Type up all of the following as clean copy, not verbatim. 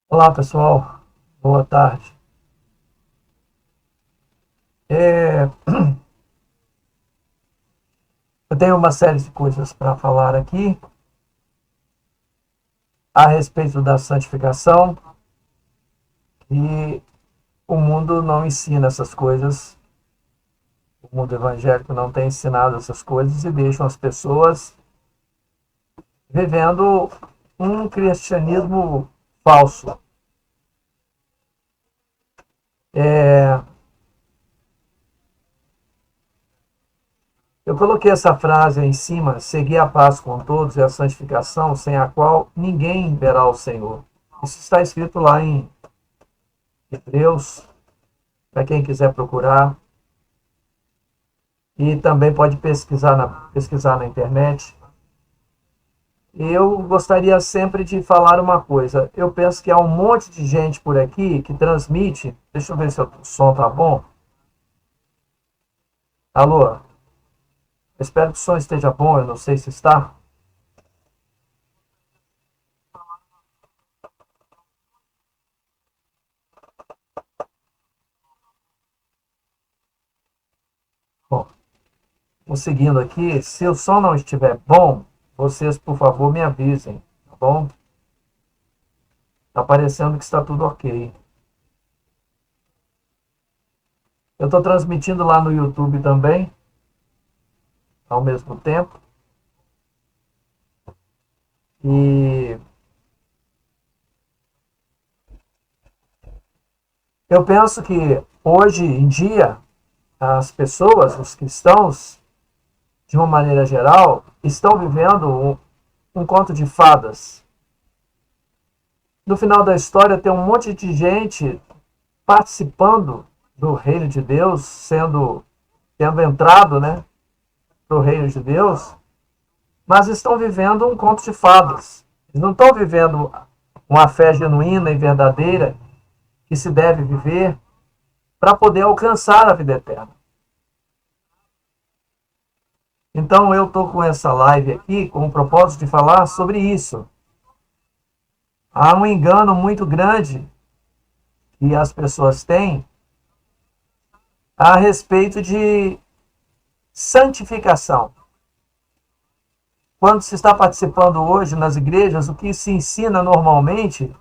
Olá, pessoal. Boa tarde. É, eu tenho uma série de coisas para falar aqui a respeito da santificação e o mundo não ensina essas coisas. O mundo evangélico não tem ensinado essas coisas e deixam as pessoas vivendo um cristianismo falso. É, eu coloquei essa frase aí em cima: seguir a paz com todos e a santificação, sem a qual ninguém verá o Senhor. Isso está escrito lá em Hebreus, para quem quiser procurar. E também pode pesquisar na internet. Eu gostaria sempre de falar uma coisa. Eu penso que há um monte de gente por aqui que transmite. Deixa eu ver se o som tá bom. Alô? Espero que o som esteja bom. Eu não sei se está. Bom, vou seguindo aqui. Se o som não estiver bom, vocês, por favor, me avisem. Tá bom? Tá parecendo que está tudo ok. Eu estou transmitindo lá no YouTube também, ao mesmo tempo. E eu penso que hoje em dia as pessoas, os cristãos, de uma maneira geral, estão vivendo um conto de fadas. No final da história tem um monte de gente participando do reino de Deus, tendo entrado, né, para o reino de Deus, mas estão vivendo um conto de fadas. Eles não estão vivendo uma fé genuína e verdadeira que se deve viver para poder alcançar a vida eterna. Então eu estou com essa live aqui com o propósito de falar sobre isso. Há um engano muito grande que as pessoas têm a respeito de santificação. Quando se está participando hoje nas igrejas, o que se ensina normalmente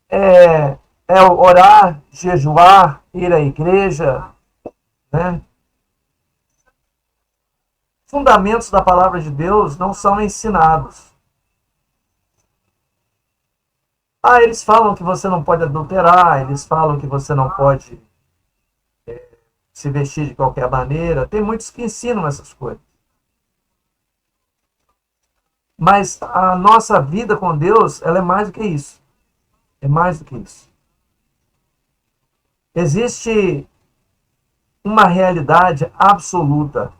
é, é orar, jejuar, ir à igreja, né? Fundamentos da palavra de Deus não são ensinados. Eles falam que você não pode adulterar, eles falam que você não pode se vestir de qualquer maneira. Tem muitos que ensinam essas coisas. Mas a nossa vida com Deus, ela é mais do que isso. É mais do que isso. Existe uma realidade absoluta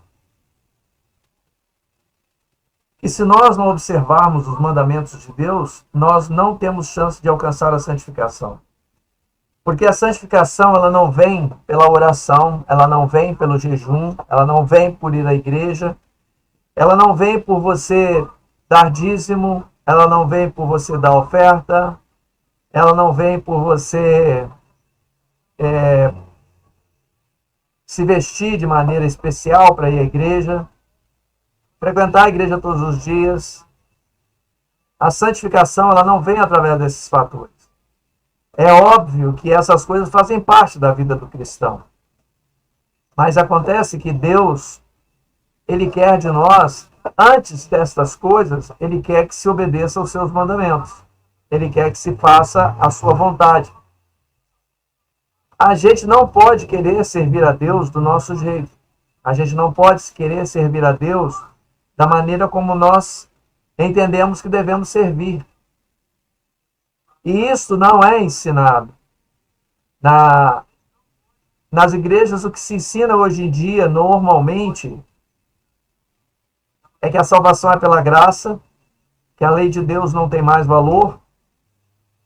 que se nós não observarmos os mandamentos de Deus, nós não temos chance de alcançar a santificação. Porque a santificação, ela não vem pela oração, ela não vem pelo jejum, ela não vem por ir à igreja, ela não vem por você dar dízimo, ela não vem por você dar oferta, ela não vem por você se vestir de maneira especial para ir à igreja, frequentar a igreja todos os dias. A santificação, ela não vem através desses fatores. É óbvio que essas coisas fazem parte da vida do cristão. Mas acontece que Deus, ele quer de nós, antes destas coisas, ele quer que se obedeça aos seus mandamentos. Ele quer que se faça a sua vontade. A gente não pode querer servir a Deus do nosso jeito. A gente não pode querer servir a Deus da maneira como nós entendemos que devemos servir. E isso não é ensinado. Na, nas igrejas, o que se ensina hoje em dia, normalmente, é que a salvação é pela graça, que a lei de Deus não tem mais valor,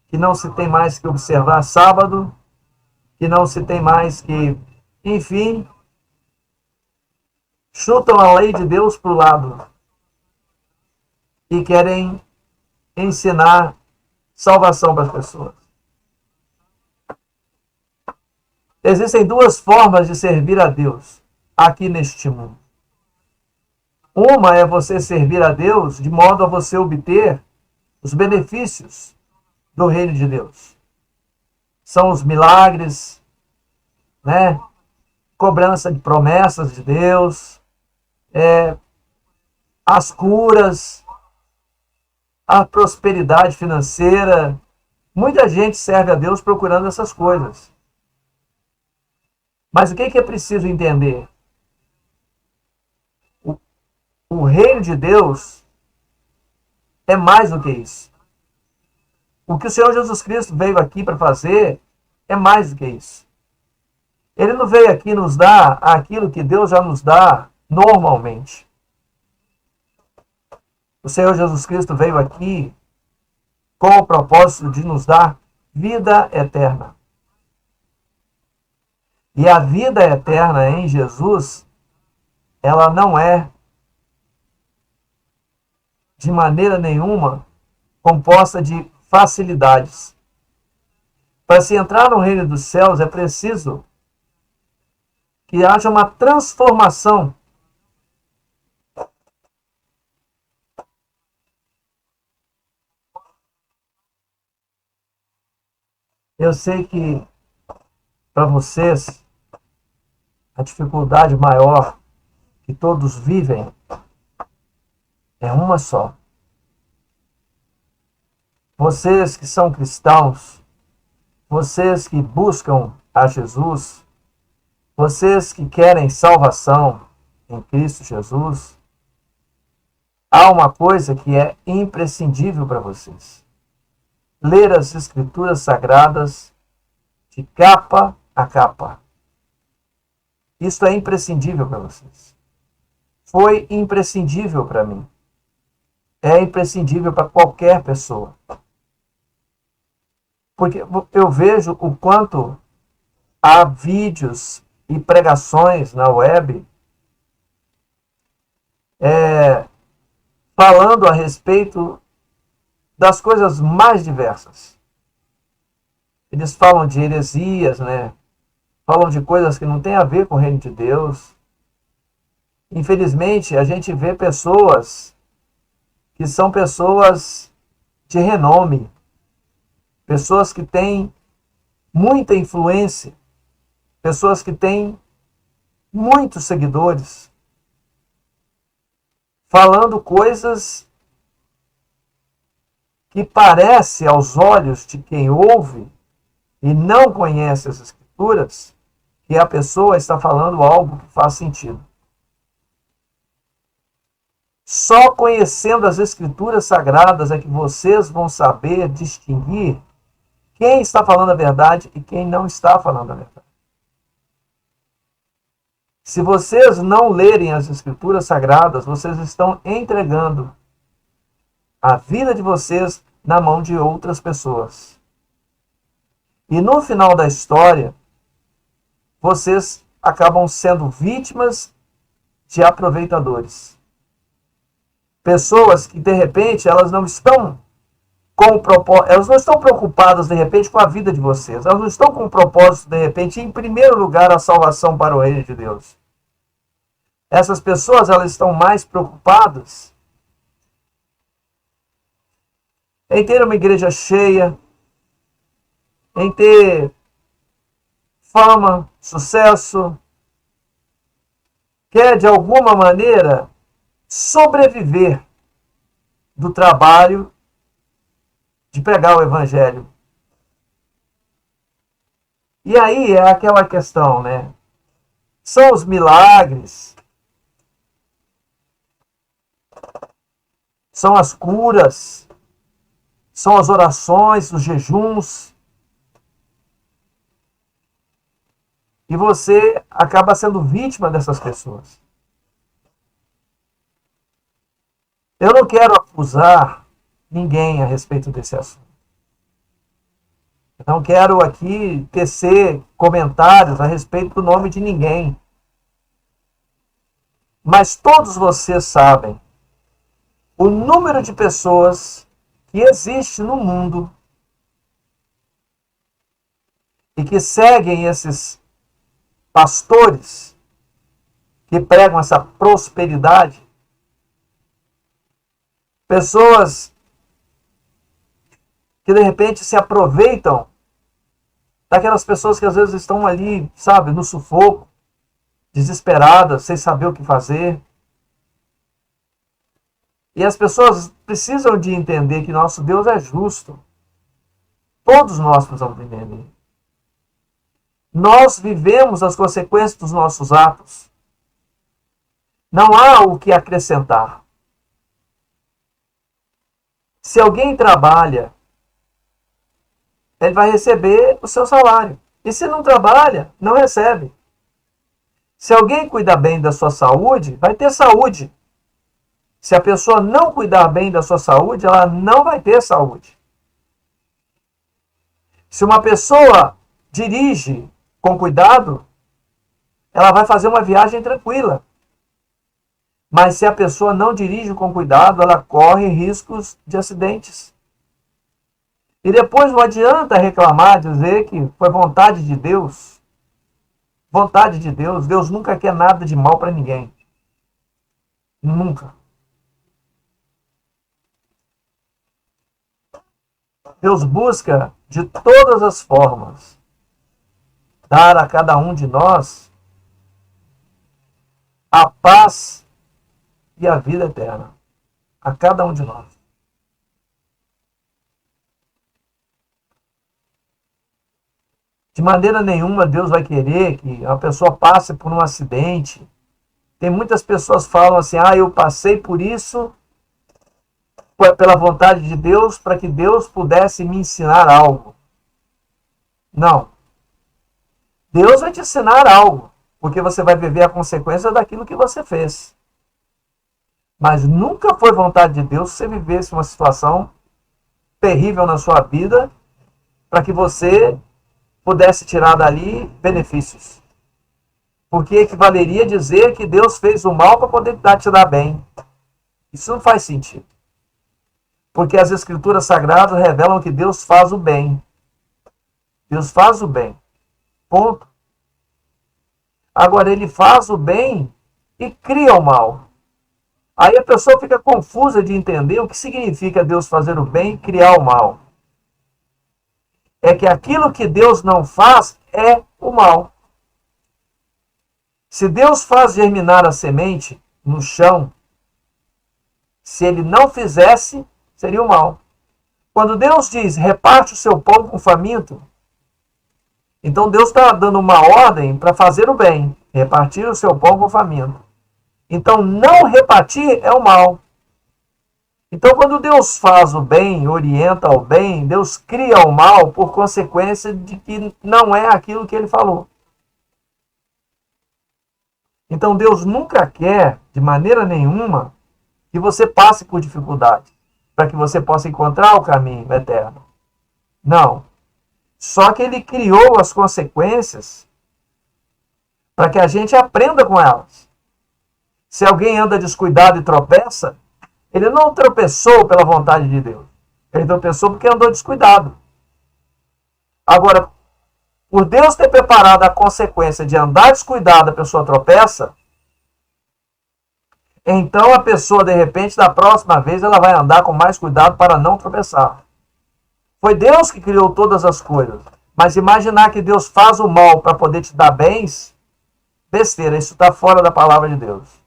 que não se tem mais que observar sábado, que não se tem mais que, enfim, chutam a lei de Deus para o lado e querem ensinar salvação para as pessoas. Existem duas formas de servir a Deus aqui neste mundo. Uma é você servir a Deus de modo a você obter os benefícios do reino de Deus. São os milagres, né? Cobrança de promessas de Deus, as curas, a prosperidade financeira. Muita gente serve a Deus procurando essas coisas. Mas o que é preciso entender? O reino de Deus é mais do que isso. O que o Senhor Jesus Cristo veio aqui para fazer é mais do que isso. Ele não veio aqui nos dar aquilo que Deus já nos dá normalmente. O Senhor Jesus Cristo veio aqui com o propósito de nos dar vida eterna. E a vida eterna em Jesus, ela não é de maneira nenhuma composta de facilidades. Para se entrar no reino dos céus é preciso que haja uma transformação. Eu sei que para vocês a dificuldade maior que todos vivem é uma só. Vocês que são cristãos, vocês que buscam a Jesus, vocês que querem salvação em Cristo Jesus, há uma coisa que é imprescindível para vocês. Ler as Escrituras Sagradas de capa a capa. Isso é imprescindível para vocês. Foi imprescindível para mim. É imprescindível para qualquer pessoa. Porque eu vejo o quanto há vídeos e pregações na web falando a respeito das coisas mais diversas. Eles falam de heresias, né? Falam de coisas que não têm a ver com o reino de Deus. Infelizmente, a gente vê pessoas que são pessoas de renome, pessoas que têm muita influência, pessoas que têm muitos seguidores, falando coisas que parece aos olhos de quem ouve e não conhece as Escrituras, que a pessoa está falando algo que faz sentido. Só conhecendo as Escrituras Sagradas é que vocês vão saber distinguir quem está falando a verdade e quem não está falando a verdade. Se vocês não lerem as Escrituras Sagradas, vocês estão entregando a vida de vocês na mão de outras pessoas. E no final da história, vocês acabam sendo vítimas de aproveitadores. Pessoas que, de repente, elas não estão elas não estão preocupadas, de repente, com a vida de vocês. Elas não estão com o propósito, de repente, em primeiro lugar, a salvação para o reino de Deus. Essas pessoas, elas estão mais preocupadas em ter uma igreja cheia, em ter fama, sucesso, quer, de alguma maneira, sobreviver do trabalho de pregar o evangelho. E aí é aquela questão, né? São os milagres, são as curas, são as orações, os jejuns. E você acaba sendo vítima dessas pessoas. Eu não quero acusar ninguém a respeito desse assunto. Eu não quero aqui tecer comentários a respeito do nome de ninguém. Mas todos vocês sabem o número de pessoas que existe no mundo e que seguem esses pastores que pregam essa prosperidade, pessoas que de repente se aproveitam daquelas pessoas que às vezes estão ali, sabe, no sufoco, desesperadas, sem saber o que fazer. E as pessoas precisam de entender que nosso Deus é justo. Todos nós precisamos entender. Nós vivemos as consequências dos nossos atos. Não há o que acrescentar. Se alguém trabalha, ele vai receber o seu salário. E se não trabalha, não recebe. Se alguém cuida bem da sua saúde, vai ter saúde. Se a pessoa não cuidar bem da sua saúde, ela não vai ter saúde. Se uma pessoa dirige com cuidado, ela vai fazer uma viagem tranquila. Mas se a pessoa não dirige com cuidado, ela corre riscos de acidentes. E depois não adianta reclamar, dizer que foi vontade de Deus. Vontade de Deus. Deus nunca quer nada de mal para ninguém. Nunca. Deus busca de todas as formas dar a cada um de nós a paz e a vida eterna. A cada um de nós. De maneira nenhuma Deus vai querer que a pessoa passe por um acidente. Tem muitas pessoas que falam assim, eu passei por isso pela vontade de Deus, para que Deus pudesse me ensinar algo. Não. Deus vai te ensinar algo, porque você vai viver a consequência daquilo que você fez. Mas nunca foi vontade de Deus que você vivesse uma situação terrível na sua vida, para que você pudesse tirar dali benefícios. Porque equivaleria dizer que Deus fez o mal para poder te dar bem. Isso não faz sentido. Porque as escrituras sagradas revelam que Deus faz o bem. Deus faz o bem. Ponto. Agora, ele faz o bem e cria o mal. Aí a pessoa fica confusa de entender o que significa Deus fazer o bem e criar o mal. É que aquilo que Deus não faz é o mal. Se Deus faz germinar a semente no chão, se ele não fizesse, seria o mal. Quando Deus diz, reparte o seu pão com o faminto, então Deus está dando uma ordem para fazer o bem, repartir o seu pão com o faminto. Então não repartir é o mal. Então quando Deus faz o bem, orienta o bem, Deus cria o mal por consequência de que não é aquilo que ele falou. Então Deus nunca quer, de maneira nenhuma, que você passe por dificuldade, para que você possa encontrar o caminho eterno. Não. Só que ele criou as consequências para que a gente aprenda com elas. Se alguém anda descuidado e tropeça, ele não tropeçou pela vontade de Deus. Ele tropeçou porque andou descuidado. Agora, por Deus ter preparado a consequência de andar descuidado, a pessoa tropeça, então a pessoa, de repente, da próxima vez, ela vai andar com mais cuidado para não tropeçar. Foi Deus que criou todas as coisas. Mas imaginar que Deus faz o mal para poder te dar bens, besteira, isso está fora da palavra de Deus.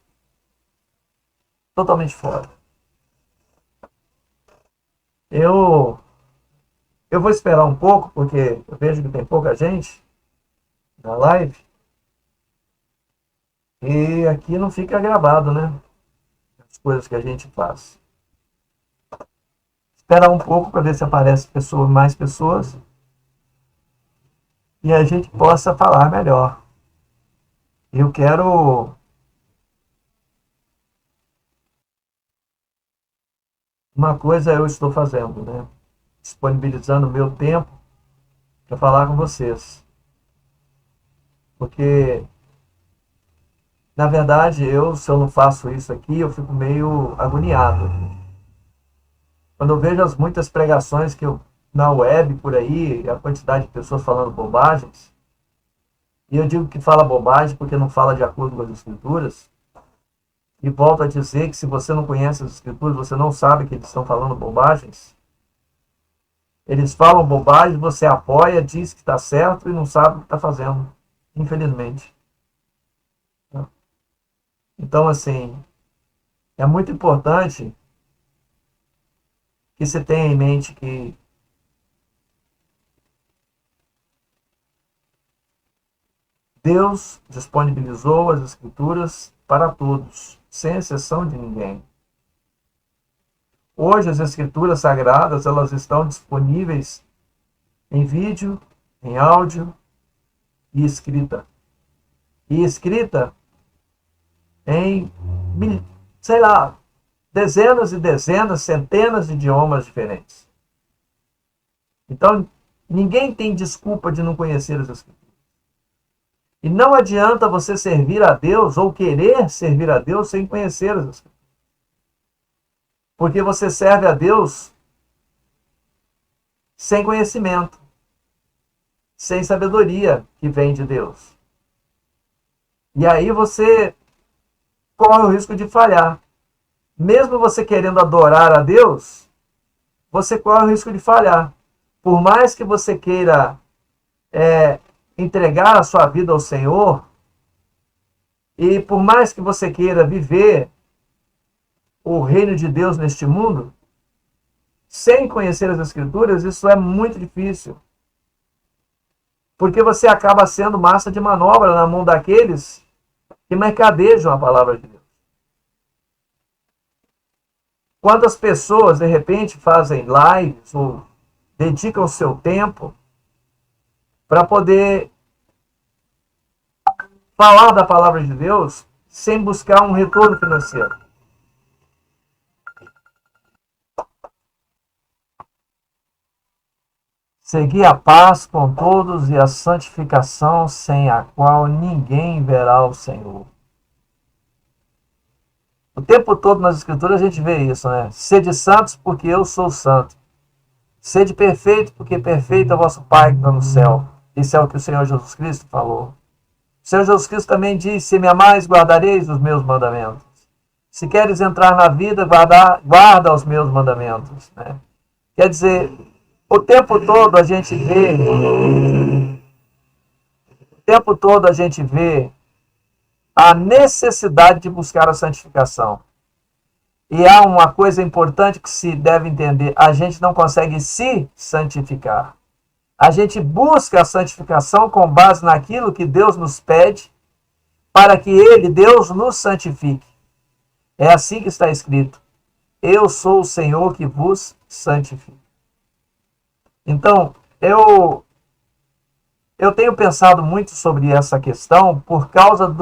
Totalmente fora. Eu vou esperar um pouco, porque eu vejo que tem pouca gente na live. E aqui não fica gravado, né? As coisas que a gente faz. Esperar um pouco para ver se aparece mais pessoas. E a gente possa falar melhor. Eu quero... Uma coisa eu estou fazendo, né? Disponibilizando o meu tempo para falar com vocês. Porque, na verdade, se eu não faço isso aqui, eu fico meio agoniado. Quando eu vejo as muitas pregações que eu na web, por aí, a quantidade de pessoas falando bobagens, e eu digo que fala bobagem porque não fala de acordo com as escrituras, e volto a dizer que se você não conhece as escrituras, você não sabe que eles estão falando bobagens. Eles falam bobagem, você apoia, diz que está certo e não sabe o que está fazendo, infelizmente. Então, assim, é muito importante que você tenha em mente que Deus disponibilizou as escrituras para todos, sem exceção de ninguém. Hoje as escrituras sagradas, elas estão disponíveis em vídeo, em áudio e escrita. E escrita em, sei lá, dezenas e dezenas, centenas de idiomas diferentes. Então, ninguém tem desculpa de não conhecer as escrituras. E não adianta você servir a Deus ou querer servir a Deus sem conhecer as escrituras. Porque você serve a Deus sem conhecimento, sem sabedoria que vem de Deus. E aí você corre o risco de falhar. Mesmo você querendo adorar a Deus, você corre o risco de falhar. Por mais que você queira entregar a sua vida ao Senhor, e por mais que você queira viver o reino de Deus neste mundo, sem conhecer as Escrituras, isso é muito difícil. Porque você acaba sendo massa de manobra na mão daqueles que mercadejam a palavra de Deus. Quantas pessoas, de repente, fazem lives ou dedicam seu tempo para poder falar da palavra de Deus sem buscar um retorno financeiro? Segui a paz com todos e a santificação, sem a qual ninguém verá o Senhor. O tempo todo nas Escrituras a gente vê isso, né? Sede santos, porque eu sou santo. Sede perfeito, porque perfeito é o vosso Pai que está no céu. Isso é o que o Senhor Jesus Cristo falou. O Senhor Jesus Cristo também disse: se me amais, guardareis os meus mandamentos. Se queres entrar na vida, guarda os meus mandamentos. Né? Quer dizer, o tempo todo a gente vê a necessidade de buscar a santificação. E há uma coisa importante que se deve entender: a gente não consegue se santificar. A gente busca a santificação com base naquilo que Deus nos pede, para que Ele, Deus, nos santifique. É assim que está escrito: eu sou o Senhor que vos santifica. Então, eu tenho pensado muito sobre essa questão por causa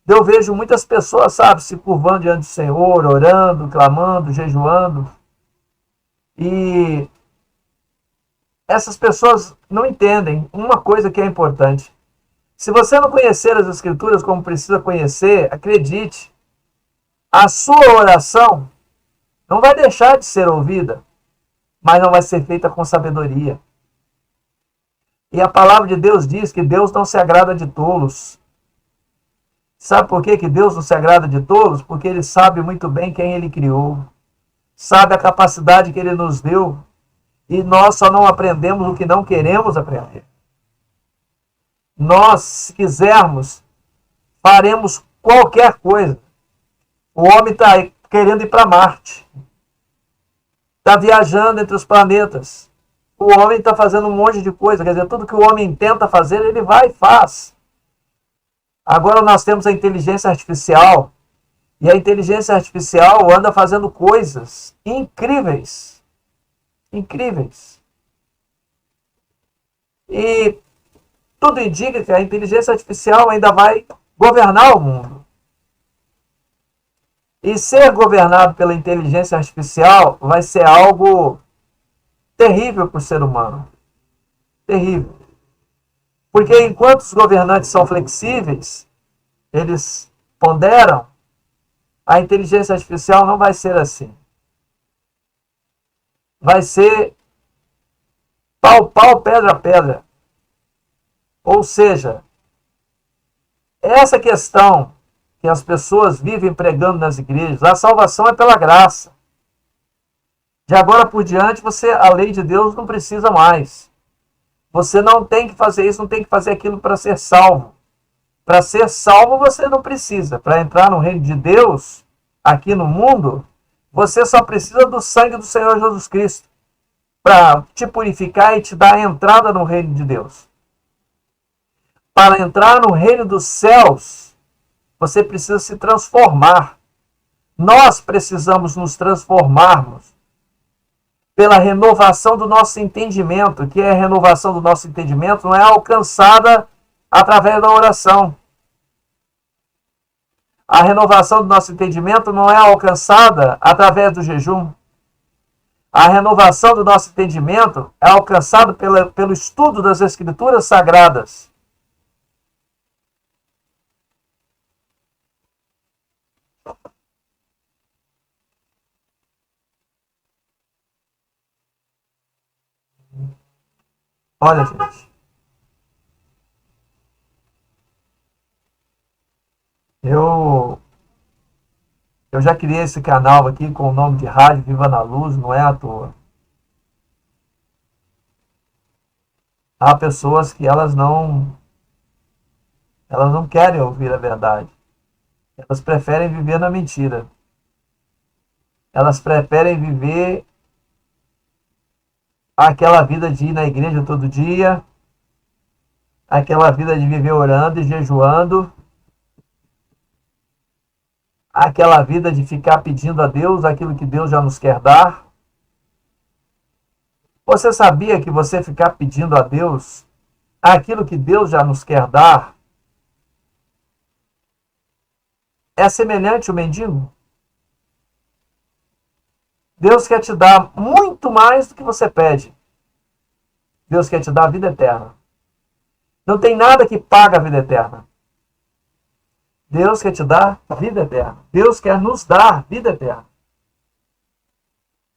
eu vejo muitas pessoas, sabe, se curvando diante do Senhor, orando, clamando, jejuando. E essas pessoas não entendem uma coisa que é importante. Se você não conhecer as Escrituras como precisa conhecer, acredite, a sua oração não vai deixar de ser ouvida, mas não vai ser feita com sabedoria. E a palavra de Deus diz que Deus não se agrada de tolos. Sabe por que Deus não se agrada de tolos? Porque Ele sabe muito bem quem Ele criou. Sabe a capacidade que Ele nos deu. E nós só não aprendemos o que não queremos aprender. Nós, se quisermos, faremos qualquer coisa. O homem está querendo ir para Marte. Está viajando entre os planetas. O homem está fazendo um monte de coisa. Quer dizer, tudo que o homem tenta fazer, ele vai e faz. Agora nós temos a inteligência artificial. E a inteligência artificial anda fazendo coisas incríveis. Incríveis. E tudo indica que a inteligência artificial ainda vai governar o mundo. E ser governado pela inteligência artificial vai ser algo terrível para o ser humano. Terrível. Porque enquanto os governantes são flexíveis, eles ponderam, a inteligência artificial não vai ser assim. Vai ser Pau, pau, pedra, pedra. Ou seja, essa questão que as pessoas vivem pregando nas igrejas, a salvação é pela graça. De agora por diante, a lei de Deus não precisa mais. Você não tem que fazer isso, não tem que fazer aquilo para ser salvo. Para ser salvo, você não precisa. Para entrar no reino de Deus, aqui no mundo, você só precisa do sangue do Senhor Jesus Cristo para te purificar e te dar a entrada no reino de Deus. Para entrar no reino dos céus, você precisa se transformar. Nós precisamos nos transformarmos pela renovação do nosso entendimento, que a renovação do nosso entendimento não é alcançada através da oração. A renovação do nosso entendimento não é alcançada através do jejum. A renovação do nosso entendimento é alcançada pelo estudo das Escrituras Sagradas. Olha, gente. Eu já criei esse canal aqui com o nome de Rádio Viva na Luz, não é à toa. Há pessoas que elas não querem ouvir a verdade. Elas preferem viver na mentira. Elas preferem viver aquela vida de ir na igreja todo dia, aquela vida de viver orando e jejuando, aquela vida de ficar pedindo a Deus aquilo que Deus já nos quer dar. Você sabia que você ficar pedindo a Deus aquilo que Deus já nos quer dar é semelhante ao mendigo? Deus quer te dar muito mais do que você pede. Deus quer te dar a vida eterna. Não tem nada que paga a vida eterna. Deus quer te dar a vida eterna. Deus quer nos dar vida eterna.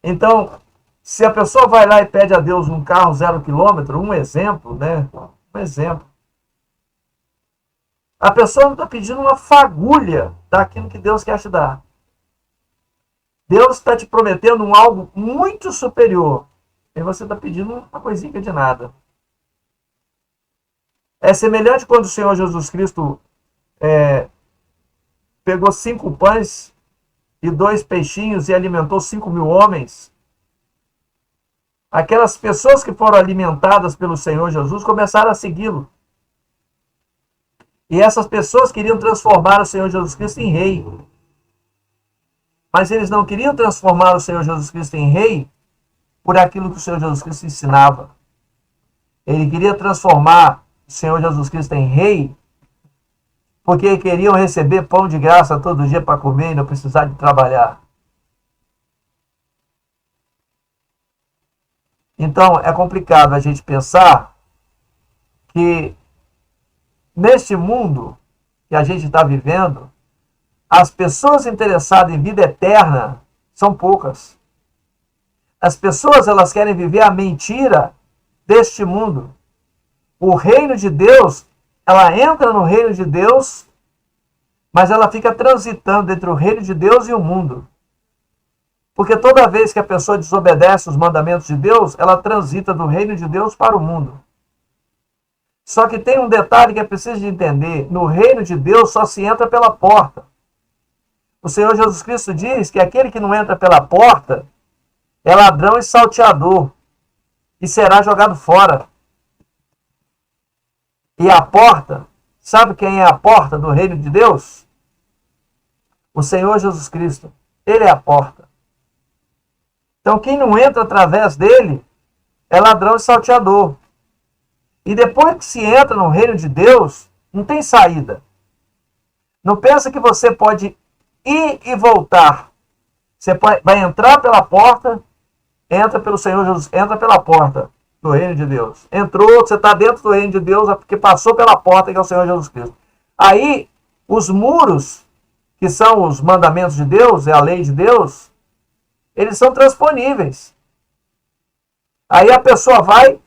Então, se a pessoa vai lá e pede a Deus um carro 0 km, um exemplo, né? Um exemplo. A pessoa não está pedindo uma fagulha daquilo que Deus quer te dar. Deus está te prometendo algo muito superior. E você está pedindo uma coisinha de nada. É semelhante quando o Senhor Jesus Cristo pegou 5 pães e 2 peixinhos e alimentou 5.000 homens. Aquelas pessoas que foram alimentadas pelo Senhor Jesus começaram a segui-lo. E essas pessoas queriam transformar o Senhor Jesus Cristo em rei. Mas eles não queriam transformar o Senhor Jesus Cristo em rei por aquilo que o Senhor Jesus Cristo ensinava. Ele queria transformar o Senhor Jesus Cristo em rei porque queriam receber pão de graça todo dia para comer e não precisar de trabalhar. Então, é complicado a gente pensar que neste mundo que a gente está vivendo, as pessoas interessadas em vida eterna são poucas. As pessoas, elas querem viver a mentira deste mundo. O reino de Deus, ela entra no reino de Deus, mas ela fica transitando entre o reino de Deus e o mundo. Porque toda vez que a pessoa desobedece os mandamentos de Deus, ela transita do reino de Deus para o mundo. Só que tem um detalhe que é preciso de entender. No reino de Deus só se entra pela porta. O Senhor Jesus Cristo diz que aquele que não entra pela porta é ladrão e salteador e será jogado fora. E a porta, sabe quem é a porta do reino de Deus? O Senhor Jesus Cristo. Ele é a porta. Então quem não entra através dele é ladrão e salteador. E depois que se entra no reino de Deus, não tem saída. Não pensa que você pode ir e voltar. Você vai entrar pela porta, entra pelo Senhor Jesus, entra pela porta do reino de Deus. Entrou, você está dentro do reino de Deus, porque passou pela porta que é o Senhor Jesus Cristo. Aí, os muros, que são os mandamentos de Deus, é a lei de Deus, eles são transponíveis. Aí a pessoa vai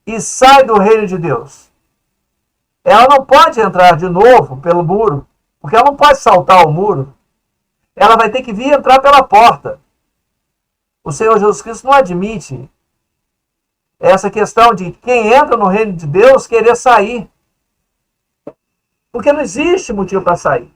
e sai do reino de Deus, ela não pode entrar de novo pelo muro, porque ela não pode saltar o muro. Ela vai ter que vir entrar pela porta. O Senhor Jesus Cristo não admite essa questão de quem entra no reino de Deus querer sair. Porque não existe motivo para sair.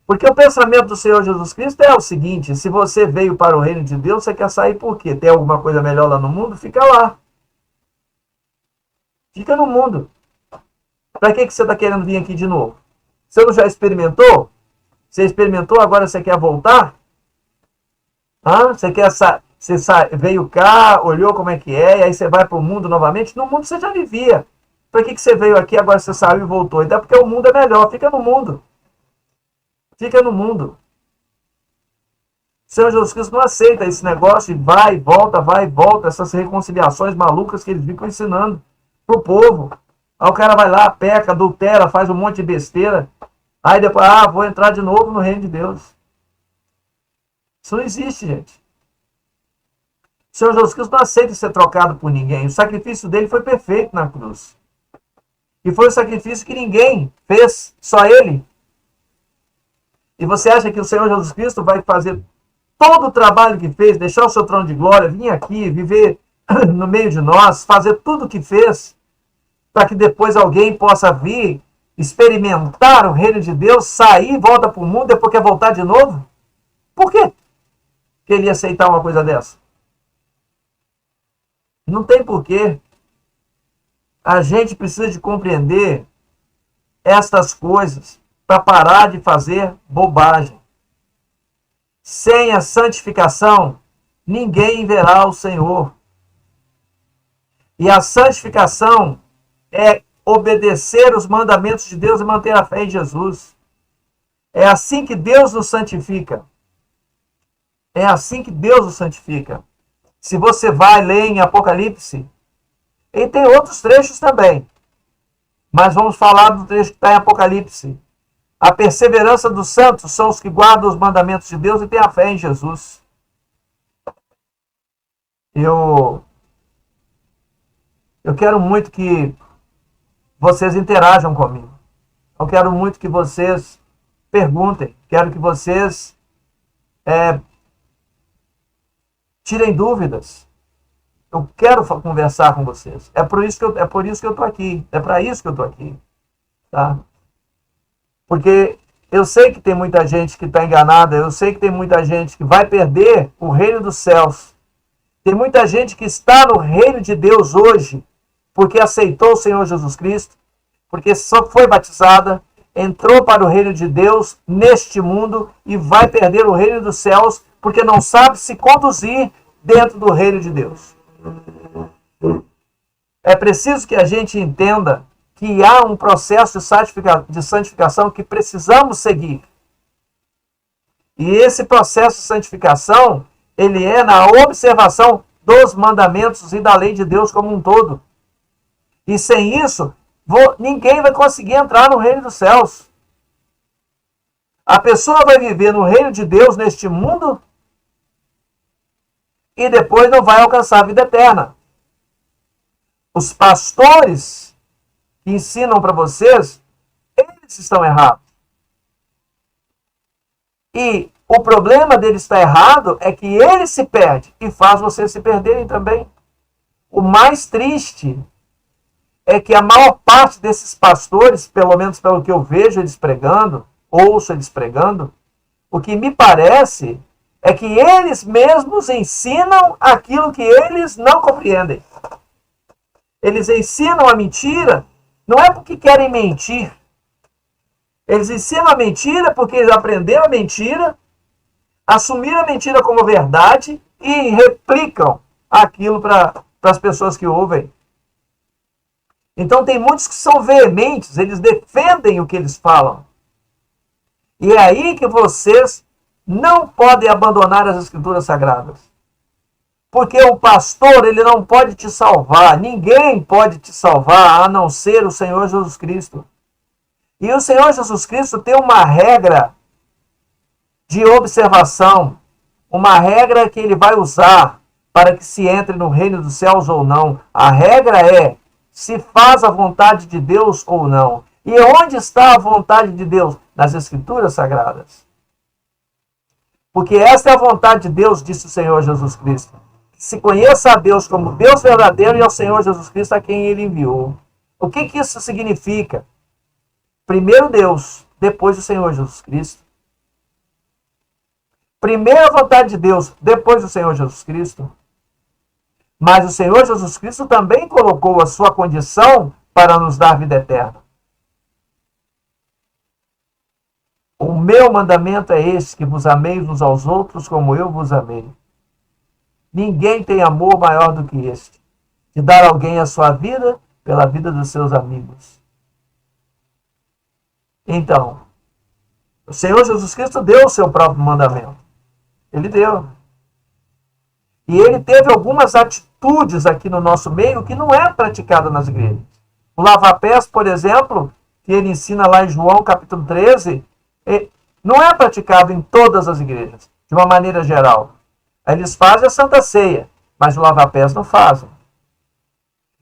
Porque o pensamento do Senhor Jesus Cristo é o seguinte: se você veio para o reino de Deus, você quer sair por quê? Tem alguma coisa melhor lá no mundo? Fica lá. Fica no mundo. Para que você está querendo vir aqui de novo? Você não já experimentou? Você experimentou, agora você quer voltar? Você quer veio cá, olhou como é que é, e aí você vai para o mundo novamente? No mundo você já vivia. Para que você veio aqui, agora você saiu e voltou? Então é porque o mundo é melhor. Fica no mundo. Fica no mundo. O Senhor Jesus Cristo não aceita esse negócio de vai e volta, essas reconciliações malucas que eles ficam ensinando pro povo. Aí o cara vai lá, peca, adultera, faz um monte de besteira. Aí depois, vou entrar de novo no reino de Deus. Isso não existe, gente. O Senhor Jesus Cristo não aceita ser trocado por ninguém. O sacrifício dele foi perfeito na cruz. E foi um sacrifício que ninguém fez, só ele. E você acha que o Senhor Jesus Cristo vai fazer todo o trabalho que fez, deixar o seu trono de glória, vir aqui, viver no meio de nós, fazer tudo o que fez, para que depois alguém possa vir, experimentar o reino de Deus, sair, volta para o mundo, depois quer voltar de novo? Por quê que ele ia aceitar uma coisa dessa? Não tem porquê. A gente precisa de compreender estas coisas para parar de fazer bobagem. Sem a santificação, ninguém verá o Senhor. E a santificação é obedecer os mandamentos de Deus e manter a fé em Jesus. É assim que Deus nos santifica. É assim que Deus nos santifica. Se você vai ler em Apocalipse, e tem outros trechos também, mas vamos falar do trecho que está em Apocalipse. A perseverança dos santos são os que guardam os mandamentos de Deus e têm a fé em Jesus. Eu quero muito que vocês interajam comigo. Eu quero muito que vocês perguntem. Quero que vocês tirem dúvidas. Eu quero conversar com vocês. É por isso que eu estou aqui. É para isso que eu estou aqui. Tá? Porque eu sei que tem muita gente que está enganada. Eu sei que tem muita gente que vai perder o reino dos céus. Tem muita gente que está no reino de Deus hoje porque aceitou o Senhor Jesus Cristo, porque só foi batizada, entrou para o reino de Deus neste mundo e vai perder o reino dos céus porque não sabe se conduzir dentro do reino de Deus. É preciso que a gente entenda que há um processo de santificação que precisamos seguir. E esse processo de santificação, ele é na observação dos mandamentos e da lei de Deus como um todo. E sem isso, ninguém vai conseguir entrar no reino dos céus. A pessoa vai viver no reino de Deus neste mundo e depois não vai alcançar a vida eterna. Os pastores que ensinam para vocês, eles estão errados. E o problema deles estar errado é que ele se perde e faz vocês se perderem também. O mais triste é que a maior parte desses pastores, pelo menos pelo que eu vejo eles pregando, ouço eles pregando, o que me parece é que eles mesmos ensinam aquilo que eles não compreendem. Eles ensinam a mentira, não é porque querem mentir. Eles ensinam a mentira porque eles aprenderam a mentira, assumiram a mentira como verdade e replicam aquilo para as pessoas que ouvem. Então tem muitos que são veementes, eles defendem o que eles falam. E é aí que vocês não podem abandonar as Escrituras Sagradas. Porque o pastor, ele não pode te salvar. Ninguém pode te salvar a não ser o Senhor Jesus Cristo. E o Senhor Jesus Cristo tem uma regra de observação. Uma regra que ele vai usar para que se entre no reino dos céus ou não. A regra é se faz a vontade de Deus ou não. E onde está a vontade de Deus? Nas Escrituras Sagradas. Porque esta é a vontade de Deus, disse o Senhor Jesus Cristo. Que se conheça a Deus como Deus verdadeiro e ao Senhor Jesus Cristo a quem Ele enviou. O que isso significa? Primeiro Deus, depois o Senhor Jesus Cristo. Primeiro a vontade de Deus, depois o Senhor Jesus Cristo. Mas o Senhor Jesus Cristo também colocou a sua condição para nos dar vida eterna. O meu mandamento é este, que vos ameis uns aos outros como eu vos amei. Ninguém tem amor maior do que este, de dar alguém a sua vida pela vida dos seus amigos. Então, o Senhor Jesus Cristo deu o seu próprio mandamento. Ele deu. E ele teve algumas atitudes aqui no nosso meio que não é praticada nas igrejas. O lava-pés, por exemplo, que ele ensina lá em João capítulo 13, não é praticado em todas as igrejas, de uma maneira geral. Eles fazem a Santa Ceia, mas o lava-pés não fazem.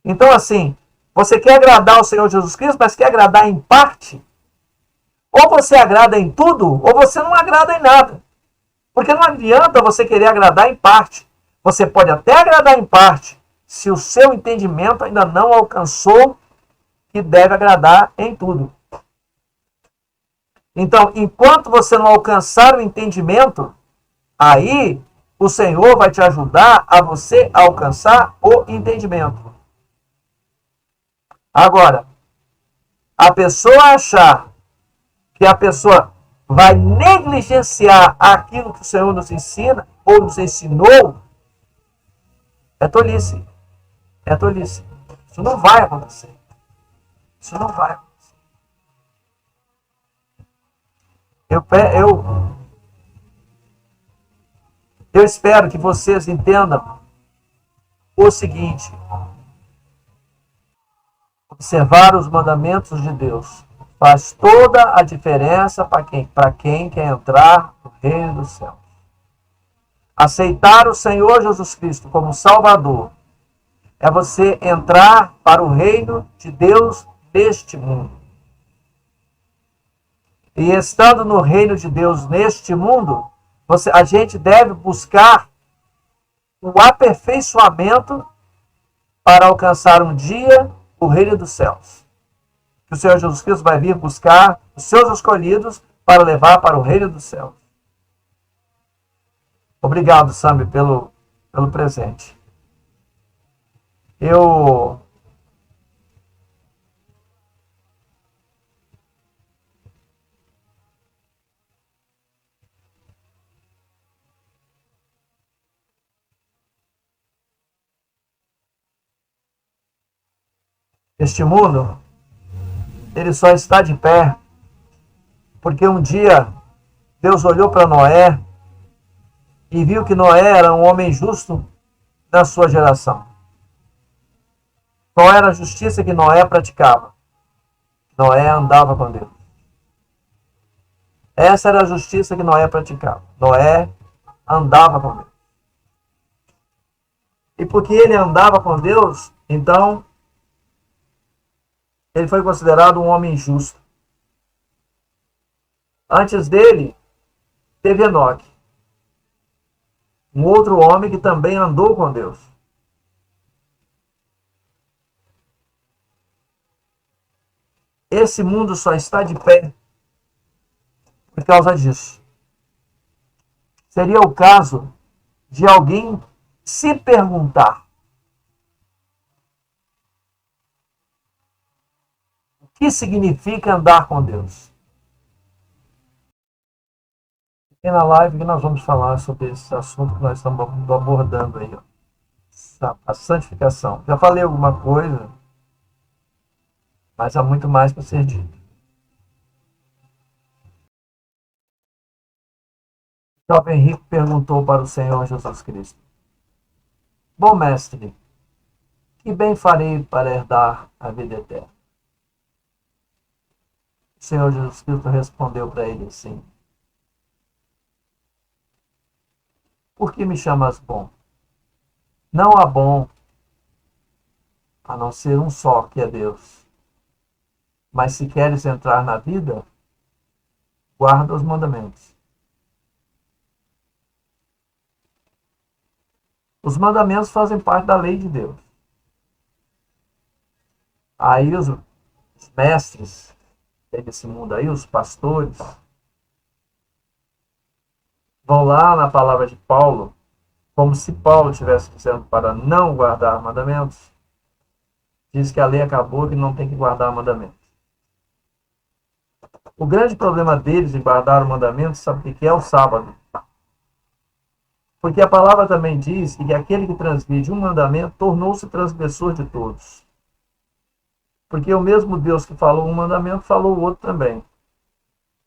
Então, assim, você quer agradar ao Senhor Jesus Cristo, mas quer agradar em parte? Ou você agrada em tudo, ou você não agrada em nada. Porque não adianta você querer agradar em parte. Você pode até agradar em parte, se o seu entendimento ainda não alcançou que deve agradar em tudo. Então, enquanto você não alcançar o entendimento, aí o Senhor vai te ajudar a você alcançar o entendimento. Agora, a pessoa achar que a pessoa vai negligenciar aquilo que o Senhor nos ensina ou nos ensinou, é tolice. É tolice. Isso não vai acontecer. Isso não vai acontecer. Eu espero que vocês entendam o seguinte: observar os mandamentos de Deus faz toda a diferença para quem quer entrar no reino dos céus. Aceitar o Senhor Jesus Cristo como Salvador é você entrar para o reino de Deus neste mundo. E estando no reino de Deus neste mundo, a gente deve buscar o aperfeiçoamento para alcançar um dia o reino dos céus. Que o Senhor Jesus Cristo vai vir buscar os seus escolhidos para levar para o reino dos céus. Obrigado, Sammy, pelo presente. Este mundo, ele só está de pé porque um dia Deus olhou para Noé e viu que Noé era um homem justo na sua geração. Qual era a justiça que Noé praticava? Noé andava com Deus. Essa era a justiça que Noé praticava. Noé andava com Deus. E porque ele andava com Deus, então ele foi considerado um homem justo. Antes dele, teve Enoque, um outro homem que também andou com Deus. Esse mundo só está de pé por causa disso. Seria o caso de alguém se perguntar: o que significa andar com Deus? E na live que nós vamos falar sobre esse assunto que nós estamos abordando aí, ó, a santificação. Já falei alguma coisa, mas há muito mais para ser dito. O jovem rico perguntou para o Senhor Jesus Cristo: bom mestre, que bem farei para herdar a vida eterna? O Senhor Jesus Cristo respondeu para ele assim: por que me chamas bom? Não há bom a não ser um só, que é Deus. Mas se queres entrar na vida, guarda os mandamentos. Os mandamentos fazem parte da lei de Deus. Aí os mestres desse mundo aí, os pastores, vão lá na palavra de Paulo, como se Paulo estivesse dizendo para não guardar mandamentos. Diz que a lei acabou e não tem que guardar mandamentos. O grande problema deles de guardar o mandamento, sabe o que é? O sábado. Porque a palavra também diz que aquele que transgride um mandamento tornou-se transgressor de todos. Porque o mesmo Deus que falou um mandamento, falou o outro também.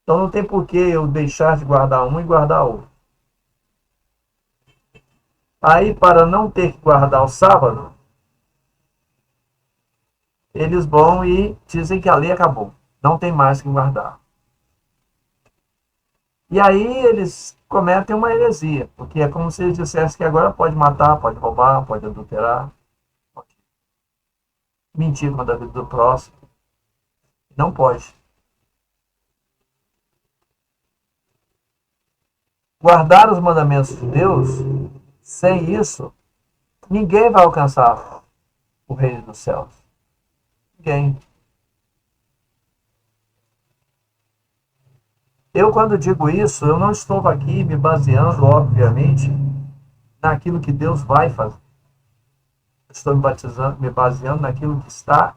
Então não tem por que eu deixar de guardar um e guardar outro. Aí, para não ter que guardar o sábado, eles vão e dizem que a lei acabou. Não tem mais que guardar. E aí eles cometem uma heresia, porque é como se eles dissessem que agora pode matar, pode roubar, pode adulterar, pode mentir contra a vida do próximo. Não pode. Guardar os mandamentos de Deus, sem isso, ninguém vai alcançar o reino dos céus. Ninguém. Eu, quando digo isso, eu não estou aqui me baseando, obviamente, naquilo que Deus vai fazer. Estou me baseando naquilo que está.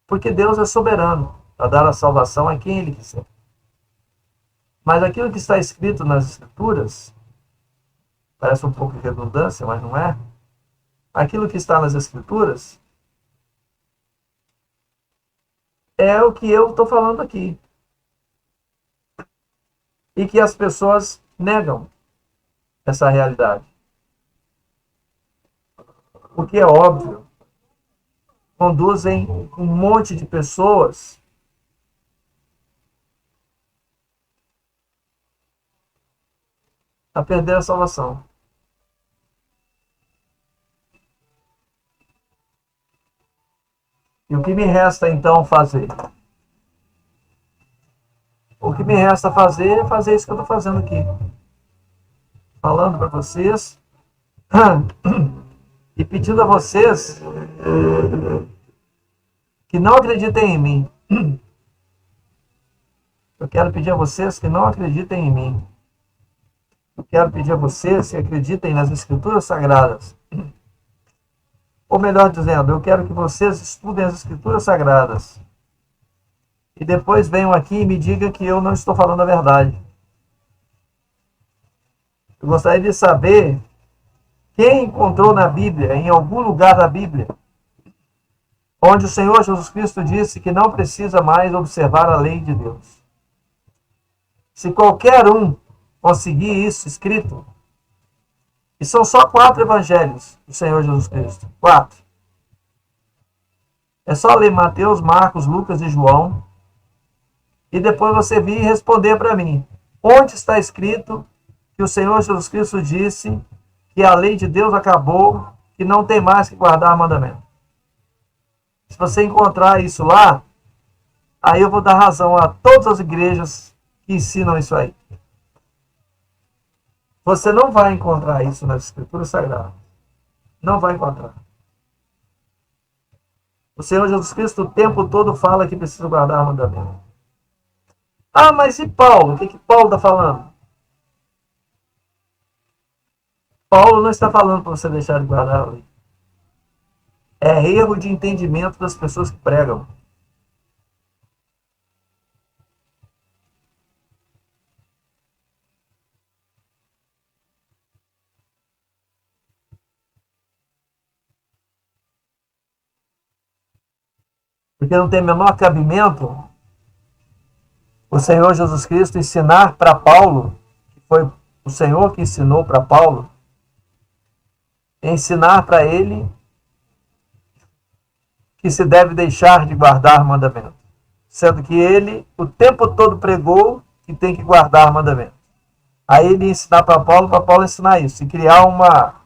Porque Deus é soberano para dar a salvação a quem Ele quiser. Mas aquilo que está escrito nas Escrituras, parece um pouco de redundância, mas não é. Aquilo que está nas Escrituras é o que eu estou falando aqui. E que as pessoas negam essa realidade. O que é óbvio, conduzem um monte de pessoas a perder a salvação. E o que me resta então fazer? O que me resta fazer é fazer isso que eu estou fazendo aqui. Falando para vocês e pedindo a vocês que não acreditem em mim. Eu quero pedir a vocês que não acreditem em mim. Eu quero pedir a vocês que acreditem nas Escrituras Sagradas. Ou melhor dizendo, eu quero que vocês estudem as Escrituras Sagradas. E depois venham aqui e me digam que eu não estou falando a verdade. Eu gostaria de saber quem encontrou na Bíblia, em algum lugar da Bíblia, onde o Senhor Jesus Cristo disse que não precisa mais observar a lei de Deus. Se qualquer um conseguir isso escrito, e são só 4 evangelhos do Senhor Jesus Cristo. 4. É só ler Mateus, Marcos, Lucas e João. E depois você vir e responder para mim. Onde está escrito que o Senhor Jesus Cristo disse que a lei de Deus acabou, que não tem mais que guardar mandamento? Se você encontrar isso lá, aí eu vou dar razão a todas as igrejas que ensinam isso aí. Você não vai encontrar isso nas Escrituras Sagradas. Não vai encontrar. O Senhor Jesus Cristo o tempo todo fala que precisa guardar mandamento. Ah, mas e Paulo? O que Paulo está falando? Paulo não está falando para você deixar de guardar a lei. É erro de entendimento das pessoas que pregam. Porque não tem o menor cabimento o Senhor Jesus Cristo ensinar para Paulo, que foi o Senhor que ensinou para Paulo, ensinar para ele que se deve deixar de guardar mandamento, sendo que ele o tempo todo pregou que tem que guardar mandamento. Aí ele ensinar para Paulo ensinar isso, e criar uma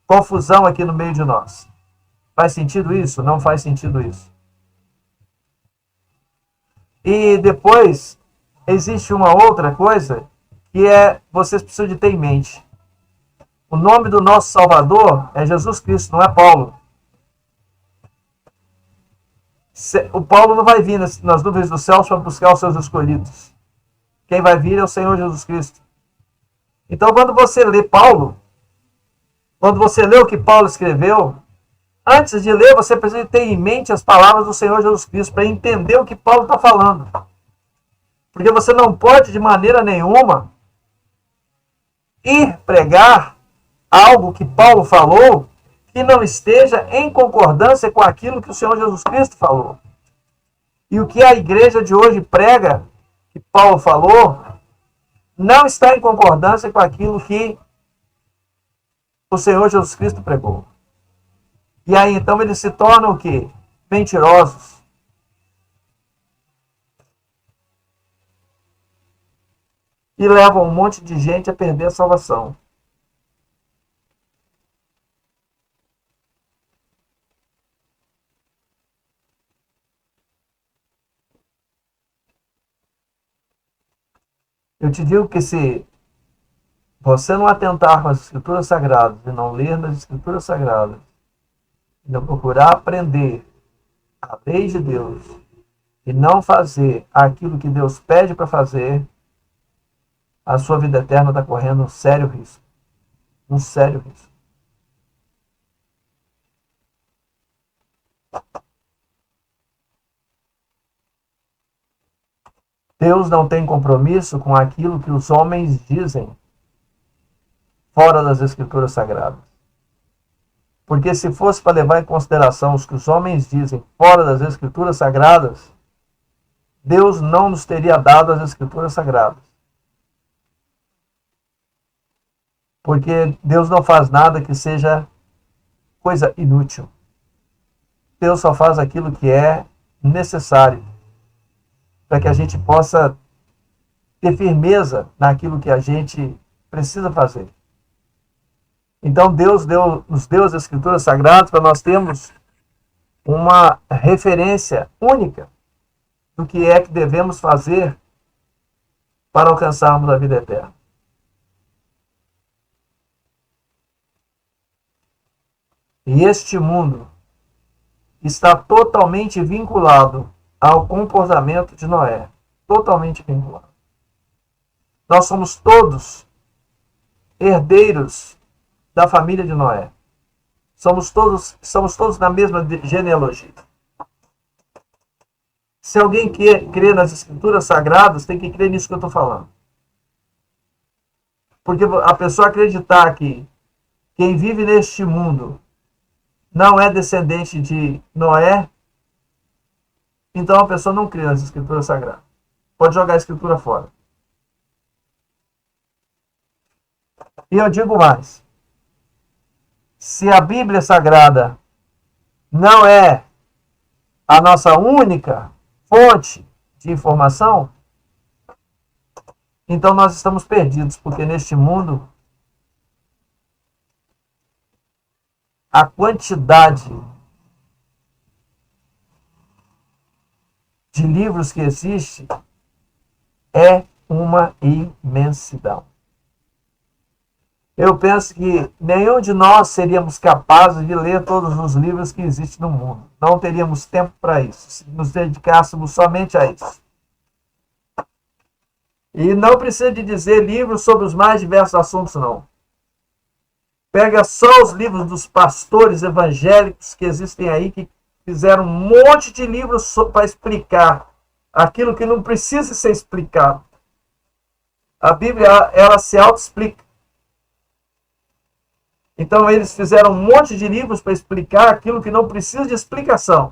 confusão aqui no meio de nós. Faz sentido isso? Não faz sentido isso. E depois, existe uma outra coisa que vocês precisam de ter em mente. O nome do nosso Salvador é Jesus Cristo, não é Paulo. O Paulo não vai vir nas nuvens dos céus para buscar os seus escolhidos. Quem vai vir é o Senhor Jesus Cristo. Então, quando você lê Paulo, quando você lê o que Paulo escreveu, antes de ler, você precisa ter em mente as palavras do Senhor Jesus Cristo para entender o que Paulo está falando. Porque você não pode, de maneira nenhuma, ir pregar algo que Paulo falou que não esteja em concordância com aquilo que o Senhor Jesus Cristo falou. E o que a igreja de hoje prega, que Paulo falou, não está em concordância com aquilo que o Senhor Jesus Cristo pregou. E aí, então, eles se tornam o quê? Mentirosos. E levam um monte de gente a perder a salvação. Eu te digo que se você não atentar com as Escrituras Sagradas e não ler nas Escrituras Sagradas, e não procurar aprender a lei de Deus e não fazer aquilo que Deus pede para fazer, a sua vida eterna está correndo um sério risco. Um sério risco. Deus não tem compromisso com aquilo que os homens dizem fora das Escrituras Sagradas. Porque se fosse para levar em consideração os que os homens dizem fora das Escrituras Sagradas, Deus não nos teria dado as Escrituras Sagradas. Porque Deus não faz nada que seja coisa inútil. Deus só faz aquilo que é necessário para que a gente possa ter firmeza naquilo que a gente precisa fazer. Então Deus nos deu as Escrituras Sagradas para nós termos uma referência única do que é que devemos fazer para alcançarmos a vida eterna. E este mundo está totalmente vinculado ao comportamento de Noé. Totalmente vinculado. Nós somos todos herdeiros da família de Noé. Somos todos na mesma genealogia. Se alguém crê nas Escrituras Sagradas, tem que crer nisso que eu estou falando. Porque a pessoa acreditar que quem vive neste mundo não é descendente de Noé, então a pessoa não crê nas Escrituras Sagradas. Pode jogar a Escritura fora. E eu digo mais. Se a Bíblia Sagrada não é a nossa única fonte de informação, então nós estamos perdidos, porque neste mundo a quantidade de livros que existe é uma imensidão. Eu penso que nenhum de nós seríamos capazes de ler todos os livros que existem no mundo. Não teríamos tempo para isso, se nos dedicássemos somente a isso. E não precisa de dizer livros sobre os mais diversos assuntos, não. Pega só os livros dos pastores evangélicos que existem aí, que fizeram um monte de livros para explicar aquilo que não precisa ser explicado. A Bíblia, ela se auto-explica. Então eles fizeram um monte de livros para explicar aquilo que não precisa de explicação.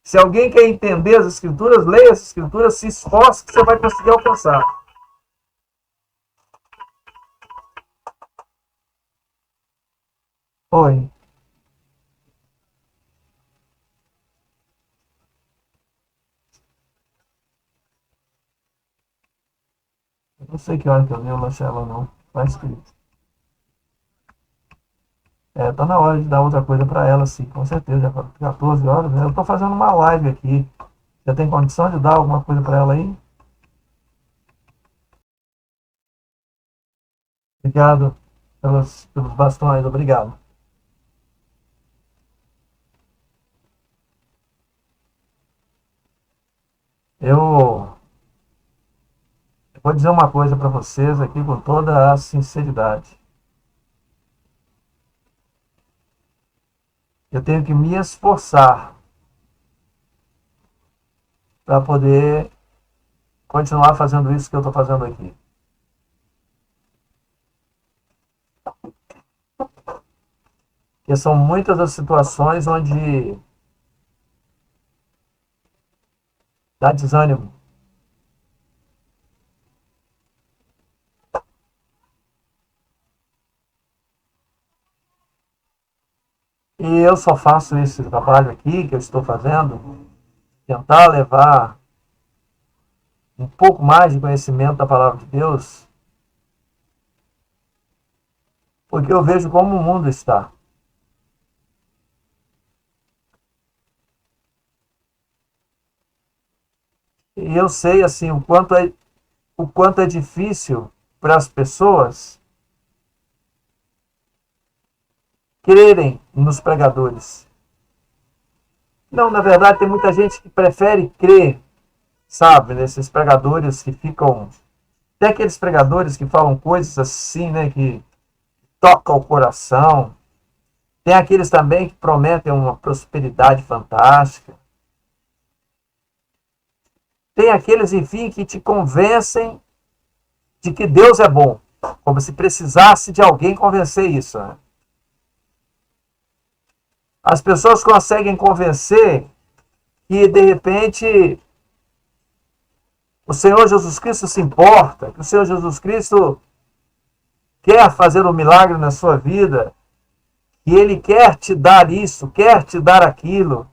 Se alguém quer entender as Escrituras, leia as Escrituras, se esforce que você vai conseguir alcançar. Oi. Eu não sei que hora que eu leio, Lachela, não. Vai escrito. Tá na hora de dar outra coisa para ela, sim, com certeza. Já tá 14 horas, né? Eu estou fazendo uma live aqui. Já tem condição de dar alguma coisa para ela aí? Obrigado pelos bastões, obrigado. Eu vou dizer uma coisa para vocês aqui com toda a sinceridade. Eu tenho que me esforçar para poder continuar fazendo isso que eu estou fazendo aqui. Porque são muitas as situações onde dá desânimo. E eu só faço esse trabalho aqui que eu estou fazendo, tentar levar um pouco mais de conhecimento da palavra de Deus, porque eu vejo como o mundo está. E eu sei assim o quanto é difícil para as pessoas crerem nos pregadores. Não, na verdade, tem muita gente que prefere crer, sabe, nesses pregadores que ficam. Tem aqueles pregadores que falam coisas assim, né, que tocam o coração. Tem aqueles também que prometem uma prosperidade fantástica. Tem aqueles, enfim, que te convencem de que Deus é bom, como se precisasse de alguém convencer isso, né? As pessoas conseguem convencer que, de repente, o Senhor Jesus Cristo se importa, que o Senhor Jesus Cristo quer fazer um milagre na sua vida, que Ele quer te dar isso, quer te dar aquilo.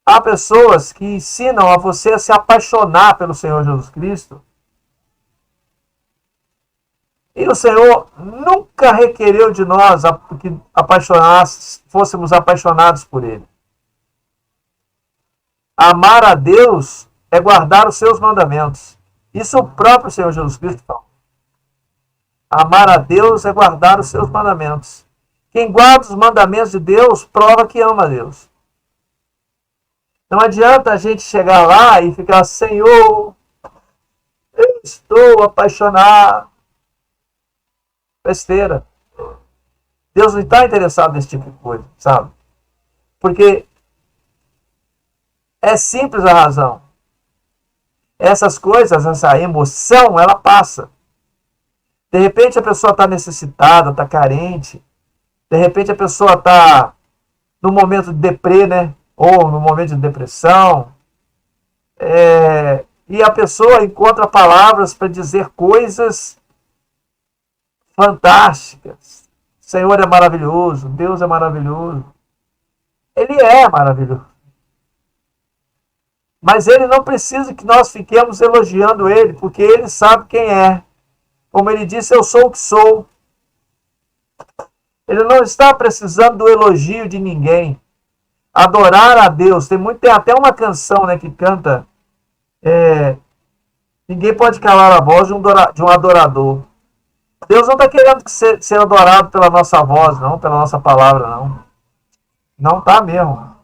Há pessoas que ensinam a você a se apaixonar pelo Senhor Jesus Cristo. E o Senhor nunca requereu de nós que fôssemos apaixonados por Ele. Amar a Deus é guardar os seus mandamentos. Isso o próprio Senhor Jesus Cristo fala. Amar a Deus é guardar os seus mandamentos. Quem guarda os mandamentos de Deus prova que ama a Deus. Não adianta a gente chegar lá e ficar, Senhor, eu estou apaixonado. Besteira. Deus não está interessado nesse tipo de coisa, sabe? Porque é simples a razão. Essas coisas, essa emoção, ela passa. De repente a pessoa está necessitada, está carente. De repente a pessoa está no momento de deprê, né? Ou no momento de depressão. E a pessoa encontra palavras para dizer coisas fantásticas. O Senhor é maravilhoso, Deus é maravilhoso. Ele é maravilhoso. Mas ele não precisa que nós fiquemos elogiando ele, porque ele sabe quem é. Como ele disse, eu sou o que sou. Ele não está precisando do elogio de ninguém. Adorar a Deus. Tem até uma canção, né, que canta ninguém pode calar a voz de um adorador. Deus não está querendo ser adorado pela nossa voz, não, pela nossa palavra, não. Não está mesmo.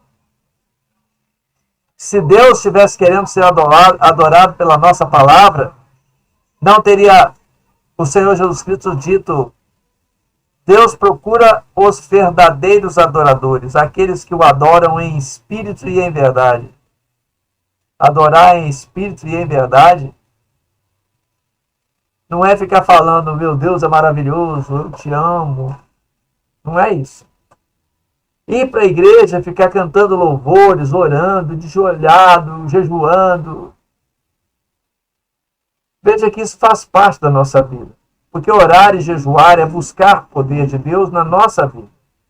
Se Deus estivesse querendo ser adorado pela nossa palavra, não teria o Senhor Jesus Cristo dito: Deus procura os verdadeiros adoradores, aqueles que o adoram em espírito e em verdade. Adorar em espírito e em verdade não é ficar falando, meu Deus é maravilhoso, eu te amo. Não é isso. Ir para a igreja, ficar cantando louvores, orando, desjoelhado, jejuando. Veja que isso faz parte da nossa vida. Porque orar e jejuar é buscar o poder de Deus na nossa vida.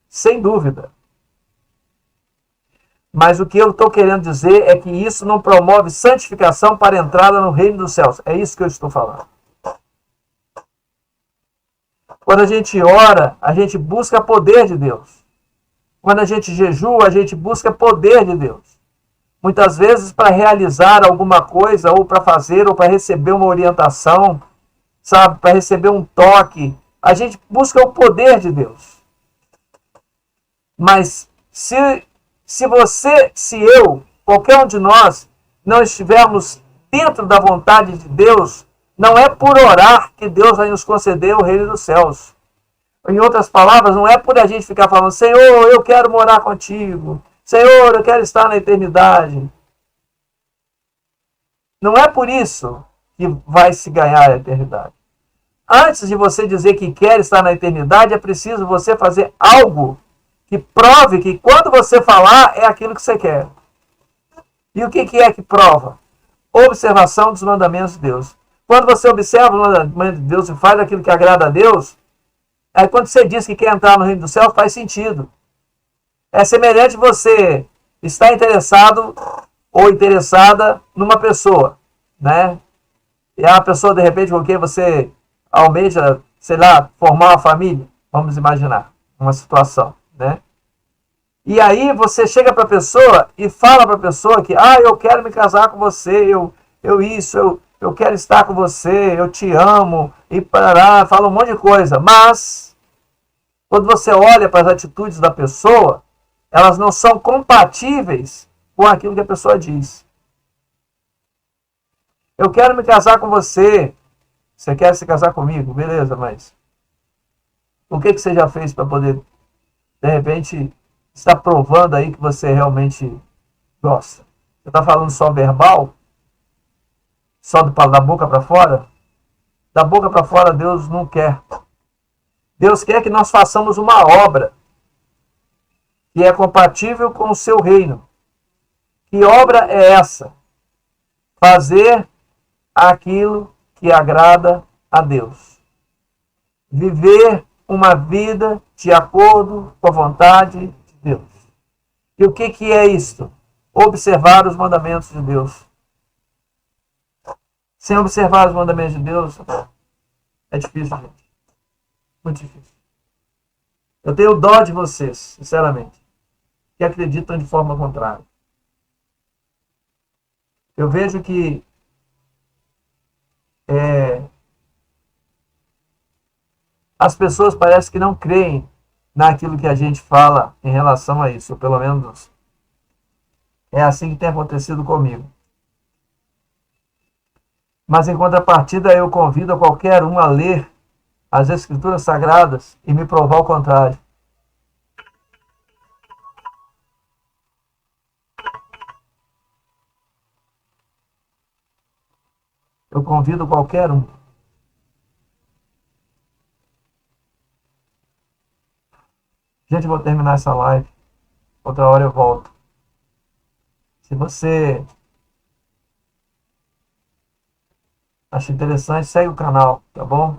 Sem dúvida. Mas o que eu estou querendo dizer é que isso não promove santificação para a entrada no reino dos céus. É isso que eu estou falando. Quando a gente ora, a gente busca poder de Deus. Quando a gente jejua, a gente busca poder de Deus. Muitas vezes para realizar alguma coisa, ou para fazer, ou para receber uma orientação, sabe, para receber um toque, a gente busca o poder de Deus. Mas se você, se eu, qualquer um de nós, não estivermos dentro da vontade de Deus, não é por orar que Deus vai nos conceder o reino dos céus. Em outras palavras, não é por a gente ficar falando, Senhor, eu quero morar contigo. Senhor, eu quero estar na eternidade. Não é por isso que vai se ganhar a eternidade. Antes de você dizer que quer estar na eternidade, é preciso você fazer algo que prove que quando você falar, é aquilo que você quer. E o que é que prova? Observação dos mandamentos de Deus. Quando você observa os mandamentos de Deus e faz aquilo que agrada a Deus, aí quando você diz que quer entrar no reino do céu, faz sentido. É semelhante você estar interessado ou interessada numa pessoa, né? E a pessoa, de repente, com quem você almeja, sei lá, formar uma família, vamos imaginar, uma situação, né? E aí você chega para a pessoa e fala para a pessoa que, eu quero me casar com você, eu quero estar com você, eu te amo, e parará, fala um monte de coisa. Mas, quando você olha para as atitudes da pessoa, elas não são compatíveis com aquilo que a pessoa diz. Eu quero me casar com você. Você quer se casar comigo? Beleza, mas o que você já fez para poder, de repente, estar provando aí que você realmente gosta? Você está falando só verbal? Só da boca para fora? Da boca para fora Deus não quer. Deus quer que nós façamos uma obra que é compatível com o seu reino. Que obra é essa? Fazer aquilo que agrada a Deus. Viver uma vida de acordo com a vontade de Deus. E o que é isto? Observar os mandamentos de Deus. Sem observar os mandamentos de Deus, é difícil, gente. Muito difícil. Eu tenho dó de vocês, sinceramente, que acreditam de forma contrária. Eu vejo que as pessoas parecem que não creem naquilo que a gente fala em relação a isso, ou pelo menos é assim que tem acontecido comigo. Mas em contrapartida eu convido a qualquer um a ler as Escrituras Sagradas e me provar o contrário. Eu convido qualquer um. Gente, vou terminar essa live. Outra hora eu volto. Se você acha interessante, segue o canal, tá bom?